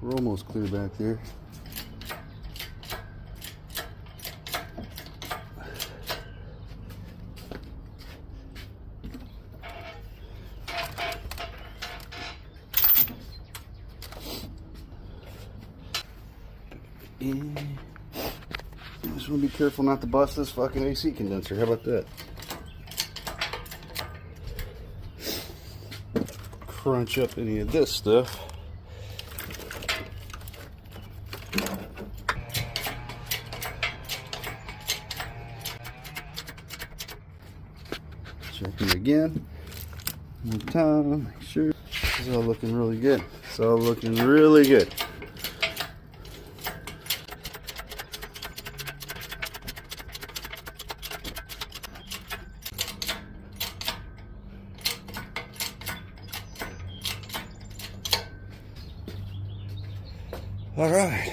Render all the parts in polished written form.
We're almost clear back there. And just want to be careful not to bust this fucking AC condenser. How about that? Crunch up any of this stuff. Check it again. One time. Make sure. This is all looking really good. It's all looking really good. All right.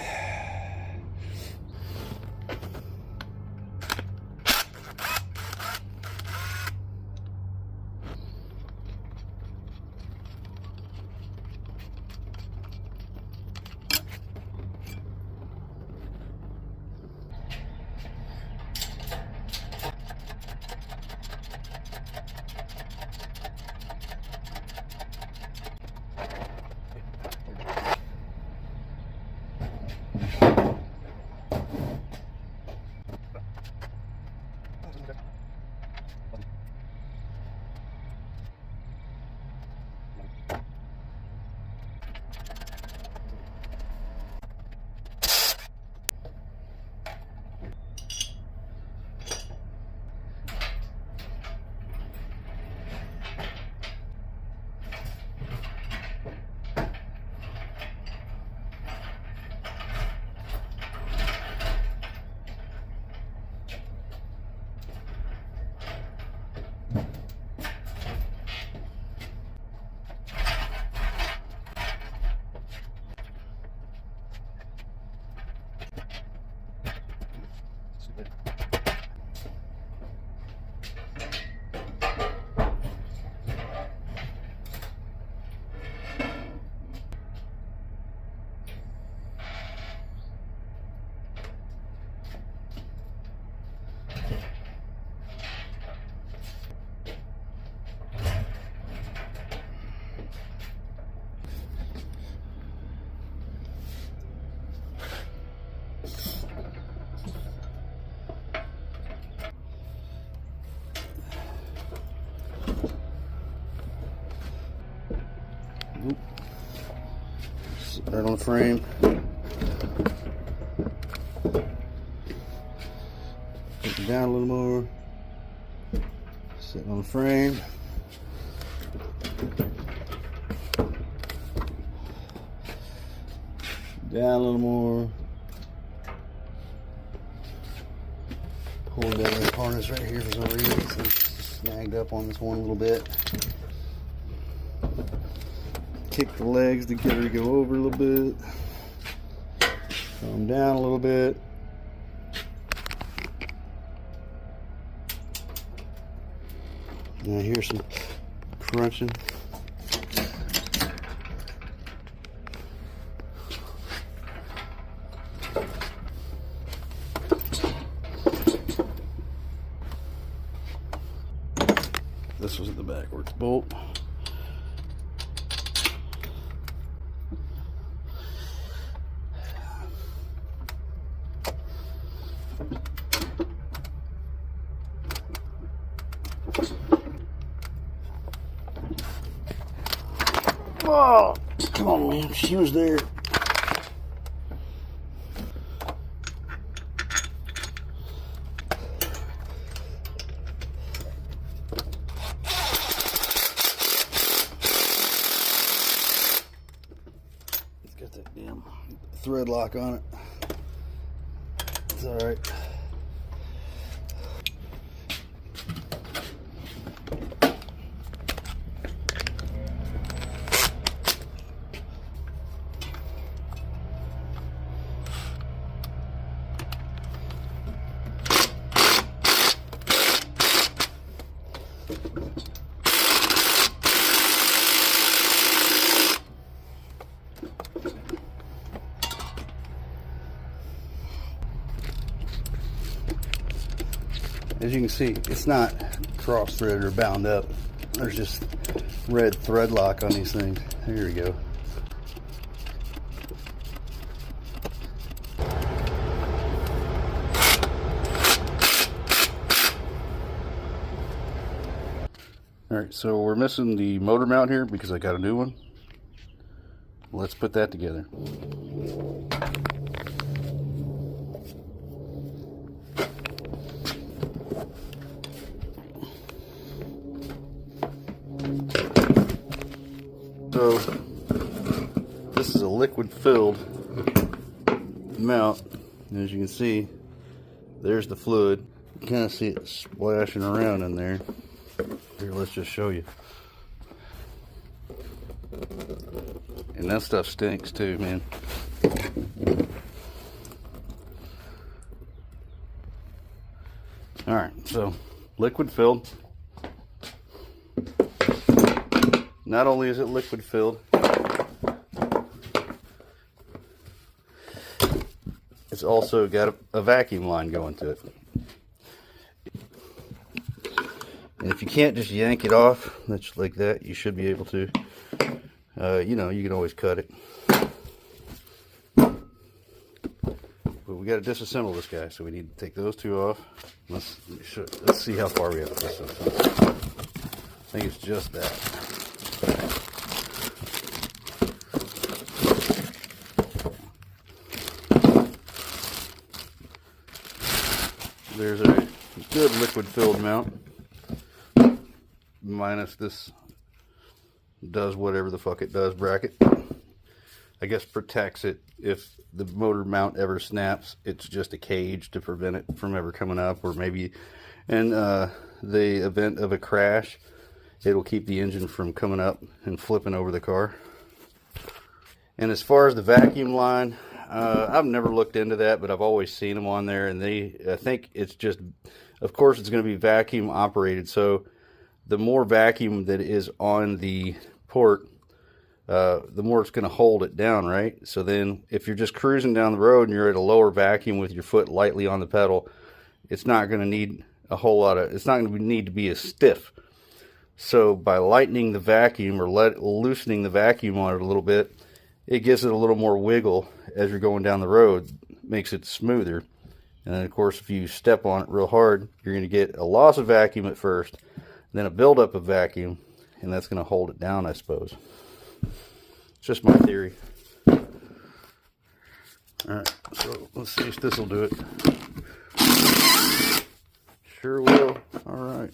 Sit right on the frame. Put it down a little more. Sit on the frame. Down a little more. Pull down this harness right here for some reason. It's snagged up on this one little bit. Kick the legs to get her to go over a little bit. Calm down a little bit. Now here's some crunching. This was the backwards bolt. Oh, come on, man. She was there. It's got that damn thread lock on it. It's all right. As you can see, it's not cross-threaded or bound up. There's just red thread lock on these things. Here we go. Alright, so we're missing the motor mount here because I got a new one. Let's put that together. So this is a liquid filled mount, and as you can see, there's the fluid. You can kind of see it splashing around in there. Here, let's just show you. And that stuff stinks too, man. Alright, so liquid filled. Not only is it liquid filled, it's also got a vacuum line going to it. And if you can't just yank it off, that's like that, you should be able to. You know, you can always cut it. But we got to disassemble this guy, so we need to take those two off. Let's see how far we have to disassemble. I think it's just that. There's a good liquid filled mount, minus this does whatever the fuck it does bracket. I guess protects it if the motor mount ever snaps. It's just a cage to prevent it from ever coming up, or maybe in the event of a crash, it'll keep the engine from coming up and flipping over the car. And as far as the vacuum line, I've never looked into that, but I've always seen them on there, and I think it's just, of course it's going to be vacuum operated, so the more vacuum that is on the port, the more it's going to hold it down, right? So then if you're just cruising down the road and you're at a lower vacuum with your foot lightly on the pedal, it's not going to need a whole lot of, it's not going to need to be as stiff. So by lightening the vacuum or loosening the vacuum on it a little bit, it gives it a little more wiggle as you're going down the road, makes it smoother. And then of course, if you step on it real hard, you're going to get a loss of vacuum at first, then a buildup of vacuum, and that's going to hold it down, I suppose. It's just my theory. Alright, so let's see if this will do it. Sure will. Alright.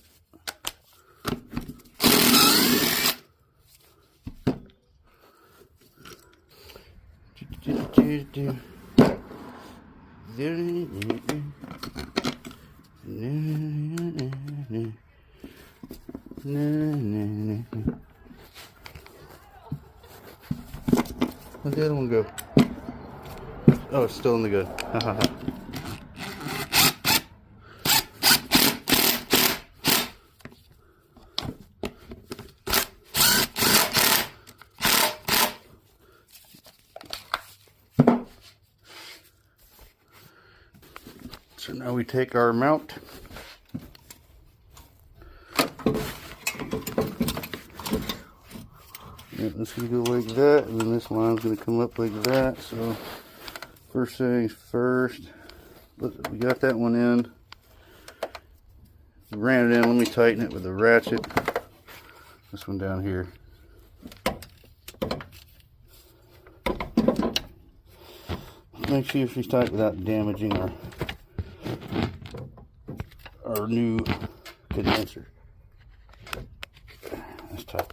Where'd the other one go? Oh, it's still in the gun. So now we take our mount. This is going to go like that, and then this line's going to come up like that. So first things first, we got that one in. We ran it in. Let me tighten it with a ratchet. This one down here. Make sure she's tight without damaging our new condenser. That's tight.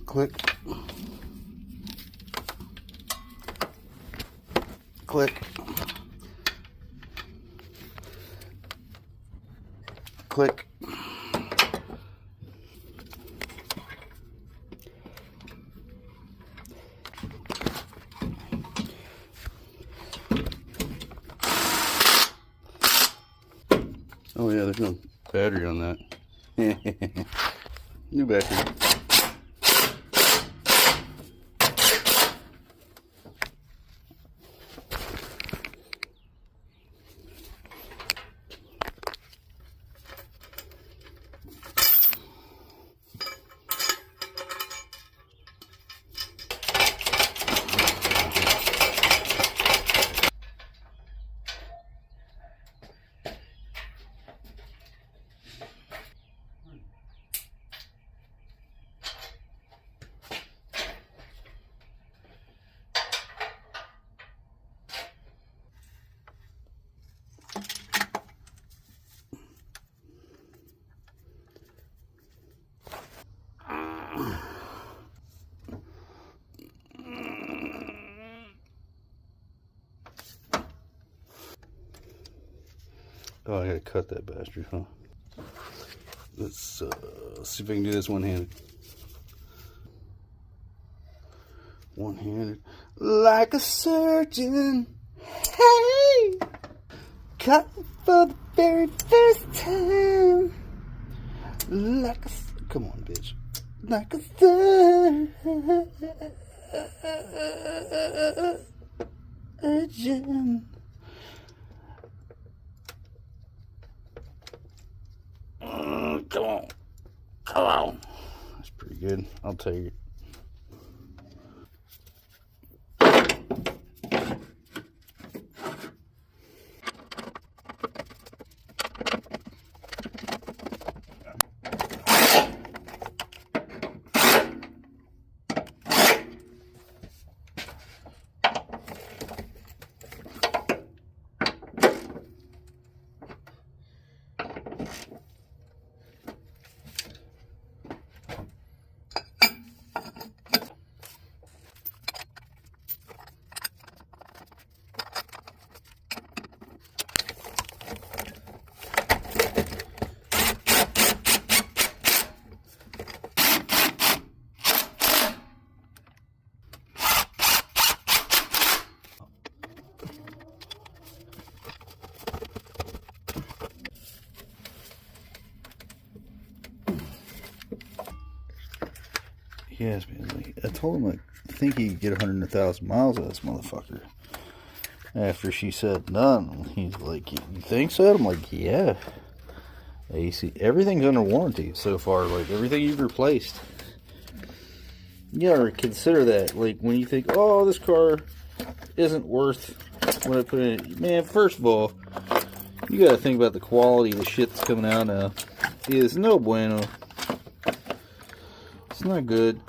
Click, click, click, Oh yeah, there's no battery on that. New battery. Oh, I gotta cut that bastard, huh? Let's see if I can do this one-handed. One-handed. Like a surgeon. Hey! Cut for the very first time. Like a... Come on, bitch. Like a surgeon. Come on. Come on. That's pretty good. I'll take it. Yes, man. Like, I told him I think he could get 100,000 miles out of this motherfucker. After she said none, he's like, "You think so?" I'm like, "Yeah." AC, everything's under warranty so far. Like everything you've replaced. You gotta consider that. Like when you think, "Oh, this car isn't worth what I put in it." Man, first of all, you gotta think about the quality of the shit that's coming out now. It is no bueno. It's not good.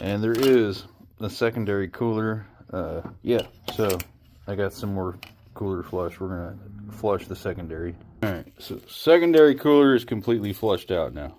And there is a secondary cooler. Yeah, so I got some more cooler flush. We're gonna flush the secondary. Alright, so secondary cooler is completely flushed out now.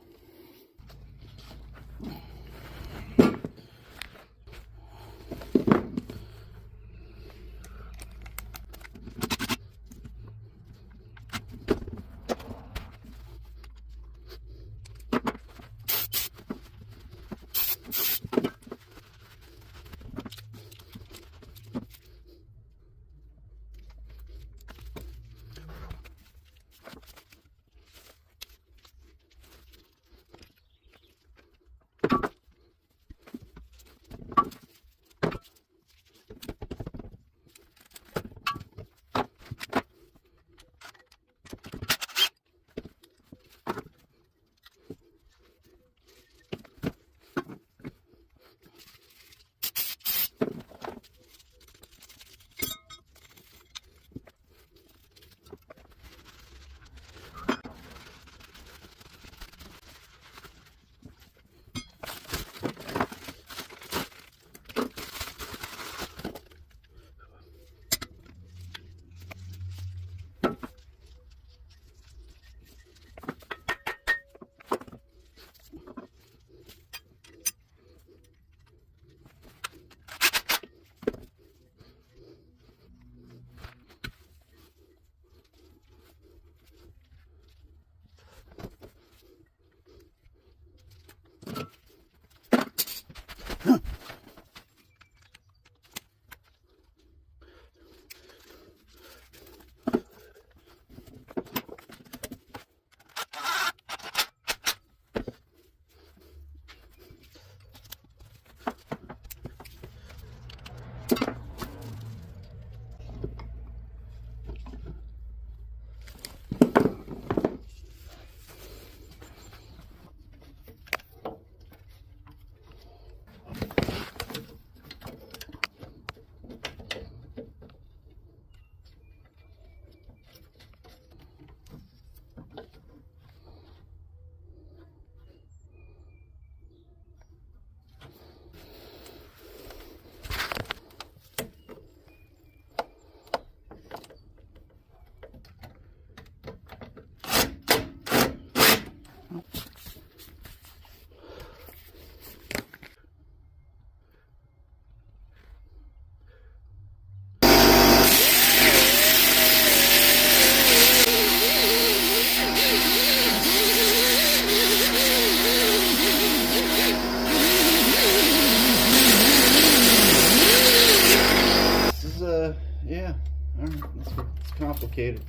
complicated.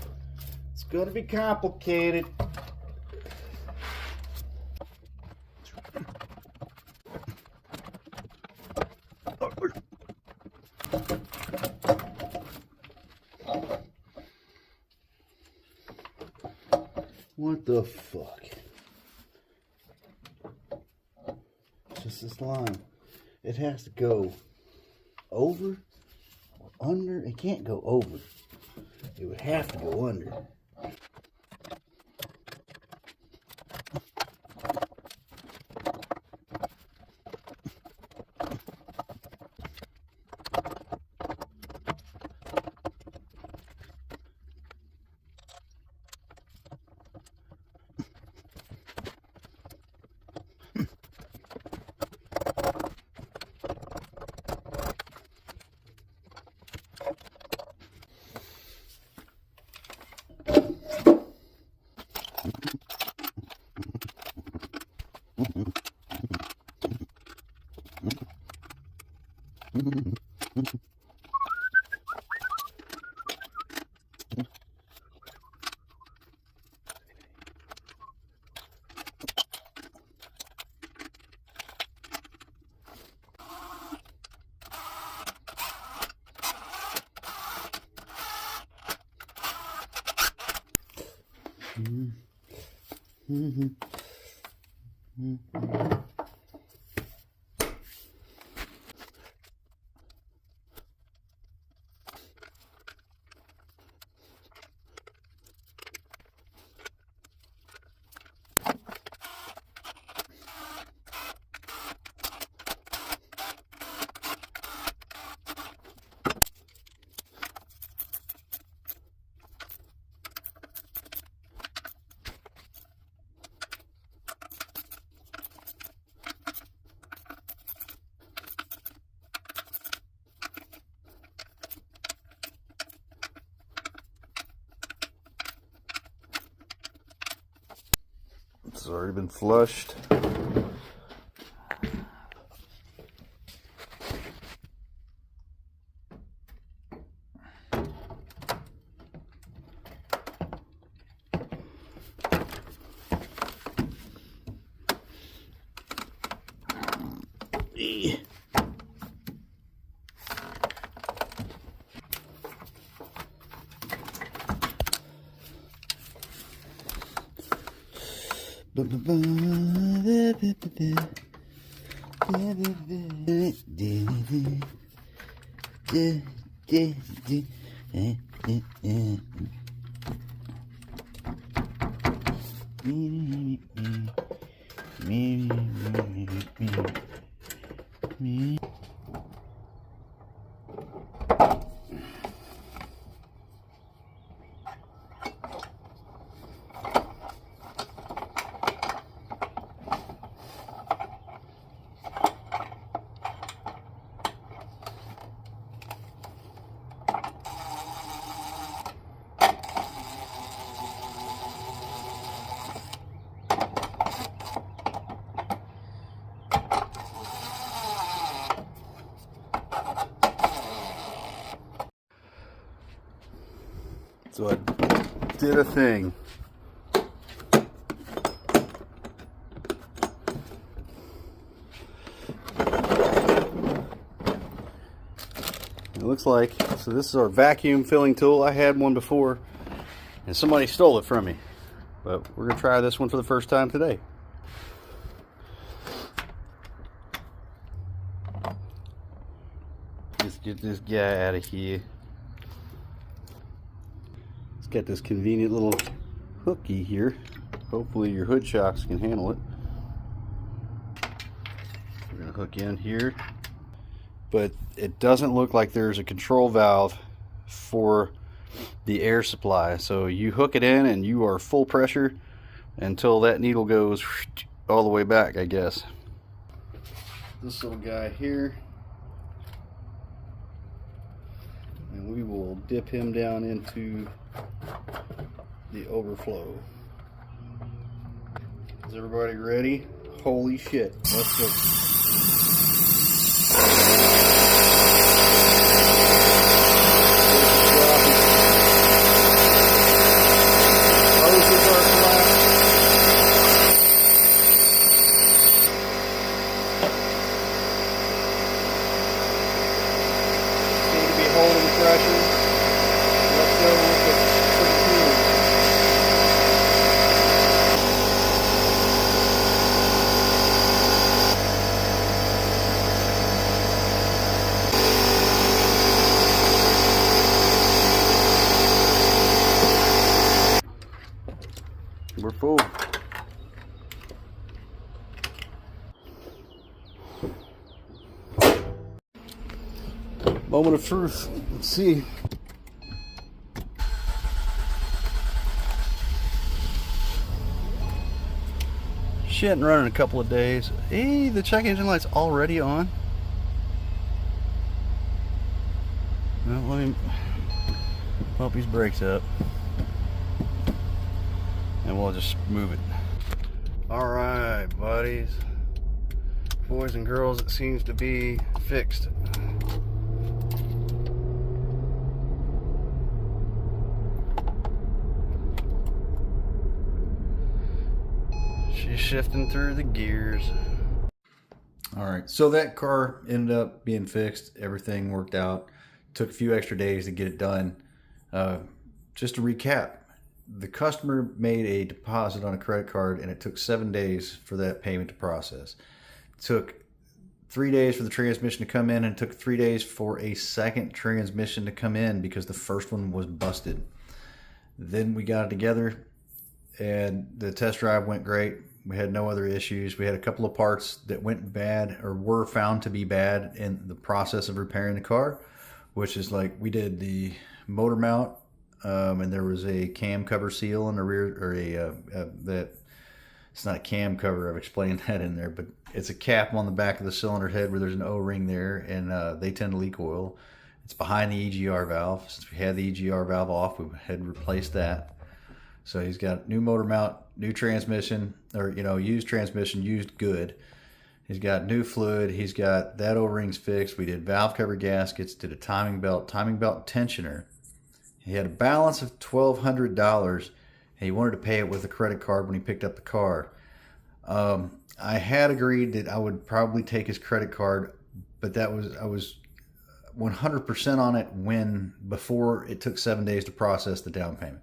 It's gonna be complicated. What the fuck? It's just this line. It has to go over or under. It can't go over. It would have to go under. It's already been flushed. So I did a thing. It looks like, so this is our vacuum filling tool. I had one before and somebody stole it from me, but we're gonna try this one for the first time today. Let's get this guy out of here. It's got this convenient little hooky here. Hopefully your hood shocks can handle it. We're gonna hook in here, but it doesn't look like there's a control valve for the air supply. So you hook it in and you are full pressure until that needle goes all the way back, I guess. This little guy here, and we will dip him down into the overflow. Is everybody ready? Holy shit, let's go. Moment of truth. Let's see. She hadn't run in a couple of days. Hey, the check engine light's already on. Well, let me pump these brakes up. And we'll just move it. Alright, buddies. Boys and girls, it seems to be fixed. She's shifting through the gears. Alright, so that car ended up being fixed. Everything worked out. Took a few extra days to get it done. Just to recap, the customer made a deposit on a credit card and it took 7 days for that payment to process. It took 3 days for the transmission to come in, and it took 3 days for a second transmission to come in because the first one was busted. Then we got it together and the test drive went great. We had no other issues. We had a couple of parts that went bad or were found to be bad in the process of repairing the car, which is like we did the motor mount, and there was a cam cover seal in the rear, or that it's not a cam cover. I've explained that in there, but it's a cap on the back of the cylinder head where there's an O-ring there, and they tend to leak oil. It's behind the EGR valve. Since we had the EGR valve off, we had replaced that. So he's got new motor mount, new transmission, or used transmission, used good. He's got new fluid. He's got that O-rings fixed. We did valve cover gaskets, did a timing belt tensioner. He had a balance of $1,200, and he wanted to pay it with a credit card when he picked up the car. I had agreed that I would probably take his credit card, but I was 100% on it before it took 7 days to process the down payment.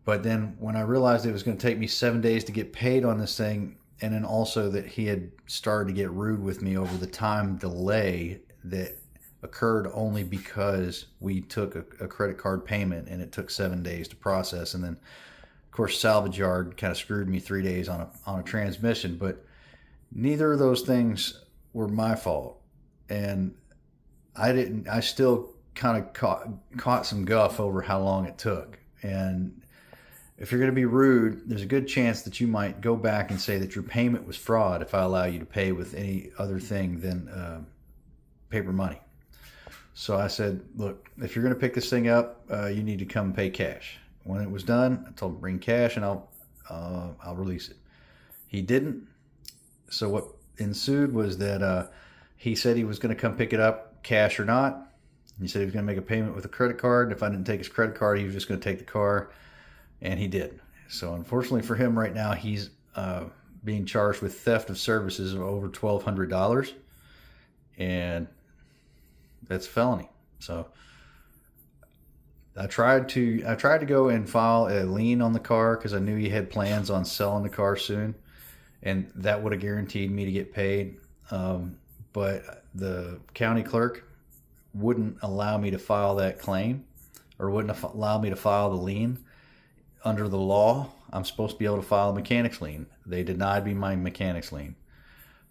But then when I realized it was going to take me 7 days to get paid on this thing, and then also that he had started to get rude with me over the time delay that occurred only because we took a credit card payment and it took 7 days to process. And then, of course, salvage yard kind of screwed me 3 days on a transmission. But neither of those things were my fault. And I still kind of caught some guff over how long it took. And if you're going to be rude, there's a good chance that you might go back and say that your payment was fraud if I allow you to pay with any other thing than paper money. So I said, look, if you're going to pick this thing up, you need to come pay cash. When it was done, I told him bring cash and I'll release it. He didn't. So what ensued was that he said he was going to come pick it up, cash or not. He said he was going to make a payment with a credit card. And if I didn't take his credit card, he was just going to take the car. And he did. So unfortunately for him right now, he's being charged with theft of services of over $1,200. And that's a felony. So I tried to go and file a lien on the car because I knew he had plans on selling the car soon. And that would have guaranteed me to get paid. But the county clerk wouldn't allow me to file that claim, or wouldn't allow me to file the lien. Under the law, I'm supposed to be able to file a mechanics lien. They denied me my mechanics lien.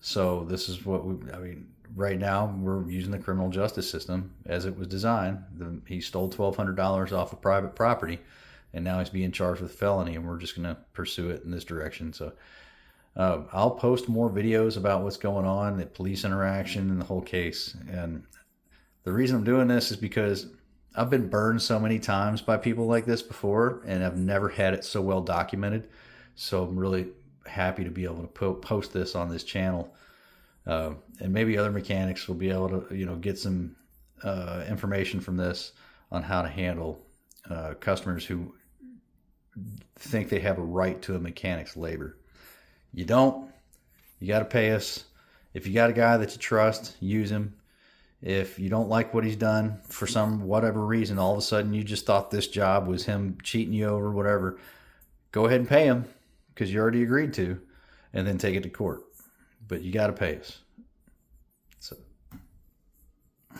So this is what right now we're using the criminal justice system as it was designed. He stole $1,200 off of private property, and now he's being charged with felony, and we're just going to pursue it in this direction. So I'll post more videos about what's going on, the police interaction, and the whole case. And the reason I'm doing this is because I've been burned so many times by people like this before, and I've never had it so well documented. So I'm really happy to be able to post this on this channel. And maybe other mechanics will be able to, get some information from this on how to handle customers who think they have a right to a mechanic's labor. You don't. You got to pay us. If you got a guy that you trust, use him. If you don't like what he's done for whatever reason, all of a sudden you just thought this job was him cheating you over, whatever, go ahead and pay him because you already agreed to, and then take it to court. But you got to pay us.